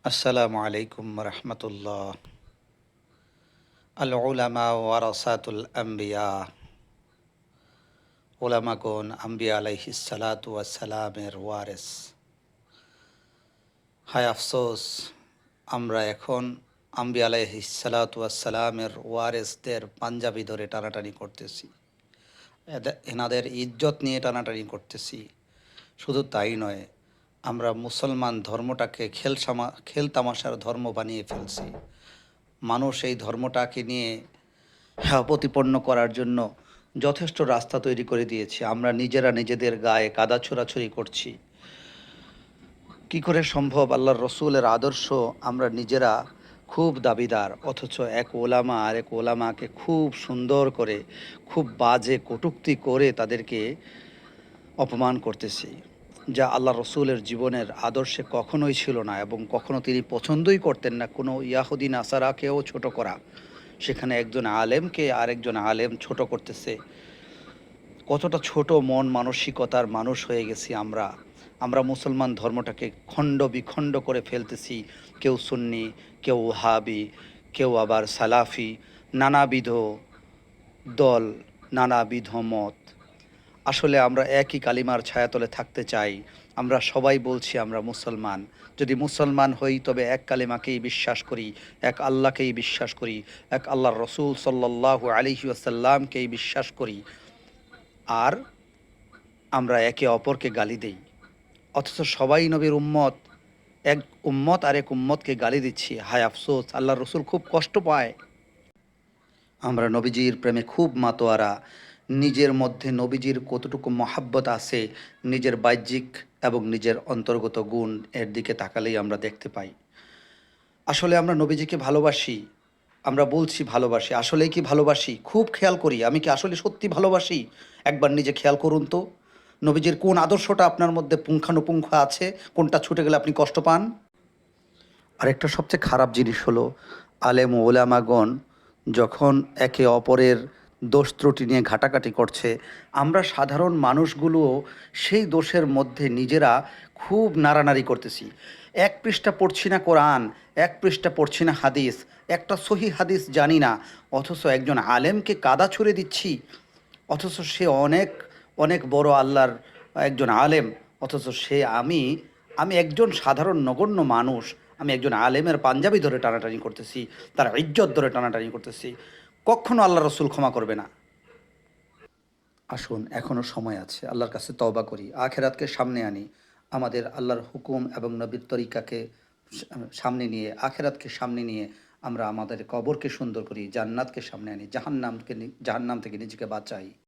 আসসালামু আলাইকুম রহমতুল্লাহ। আল উলামা ওয়ারাসাতুল আম্বিয়া। ওলামাগণ আম্বিয়া আলাইহিস সালাতু ওয়াস সালামের ওয়ারেস। হায় আফসোস, আমরা এখন আম্বিয়া আলাইহিস সালাতু ওয়াস সালামের ওয়ারেসদের পাঞ্জাবি ধরে টানাটানি করতেছি, এনাদের ইজ্জত নিয়ে টানাটানি করতেছি। শুধু তাই নয়, আমরা মুসলমান ধর্মটাকে খেল তামাশার ধর্ম বানিয়ে ফেলছি। মানুষ এই ধর্মটাকে নিয়ে প্রতিপন্ন করার জন্য যথেষ্ট রাস্তা তৈরি করে দিয়েছে। আমরা নিজেরা নিজেদের গায়ে কাদা ছোড়াছুড়ি করছি। কি করে সম্ভব? আল্লাহর রসুলের আদর্শ আমরা নিজেরা খুব দাবিদার, অথচ এক ওলামা আর এক ওলামাকে খুব সুন্দর করে, খুব বাজে কটূক্তি করে তাদেরকে অপমান করতেছি, যা আল্লাহ রসুলের জীবনের আদর্শে কখনোই ছিল না এবং কখনো তিনি পছন্দই করতেন না কোনো ইয়াহুদি নাসারাকেও ছোট করা। সেখানে একজন আলেমকে আরেকজন আলেম ছোট করতেছে। কতটা ছোট মন মানসিকতার মানুষ হয়ে গেছি আমরা। আমরা মুসলমান ধর্মটাকে খণ্ড বিখণ্ড করে ফেলতেছি। কেউ সুন্নি, কেউ ওহাবি, কেউ আবার সালাফি, নানাবিধ দল, নানাবিধ মত। আসলে আমরা একই কালিমার ছায়াতলে থাকতে চাই। আমরা সবাই বলছি আমরা মুসলমান। যদি মুসলমান হই তবে এক কালিমাকেই বিশ্বাস করি, এক আল্লাহকেই বিশ্বাস করি, এক আল্লাহর রসুল সাল্লাল্লাহু আলাইহি ওয়াসাল্লামকেই বিশ্বাস করি। আর আমরা একে অপরকে গালি দেই, অথচ সবাই নবীর উম্মত। এক উম্মত আর এক উম্মতকে গালি দিচ্ছি। হায় আফসোস, আল্লাহর রসুল খুব কষ্ট পায়। আমরা নবীজির প্রেমে খুব মাতোয়ারা। নিজের মধ্যে নবীজির কতটুকু মহাব্বত আছে, নিজের বাহ্যিক এবং নিজের অন্তর্গত গুণ এর দিকে তাকালেই আমরা দেখতে পাই। আসলে আমরা নবীজিকে ভালোবাসি। আমরা বলছি ভালোবাসি, আসলেই কি ভালোবাসি? খুব খেয়াল করি, আমি কি আসলে সত্যি ভালোবাসি? একবার নিজে খেয়াল করুন তো। নবীজির কোন আদর্শটা আপনার মধ্যে পুঙ্খানুপুঙ্খ আছে, কোনটা ছুটে গেলে আপনি কষ্ট পান? আরেকটা সবচেয়ে খারাপ জিনিস হলো, আলেম ও ওলামাগণ যখন একে অপরের দোষ ত্রুটি নিয়ে ঘাটাঘাটি করছে, আমরা সাধারণ মানুষগুলোও সেই দোষের মধ্যে নিজেরা খুব নাড়ানাড়ি করতেছি। এক পৃষ্ঠা পড়ছি না কোরআন, এক পৃষ্ঠা পড়ছি না হাদিস, একটা সহি হাদিস জানি না, অথচ একজন আলেমকে কাদা ছুঁড়ে দিচ্ছি। অথচ সে অনেক অনেক বড় আল্লাহর একজন আলেম, অথচ সে আমি একজন সাধারণ নগণ্য মানুষ। আমি একজন আলেমের পাঞ্জাবি ধরে টানাটানি করতেছি, তার ইজ্জত ধরে টানাটানি করতেছি। কখনো আল্লাহ রসুল ক্ষমা করবে না। আসুন, এখনও সময় আছে, আল্লাহর কাছে তওবা করি, আখেরাতকে সামনে আনি। আমাদের আল্লাহর হুকুম এবং নবীর তরিকাকে সামনে নিয়ে, আখেরাতকে সামনে নিয়ে আমরা আমাদের কবরকে সুন্দর করি, জান্নাতকে সামনে আনি, জাহান্নাম থেকে নিজেকে বাঁচাই।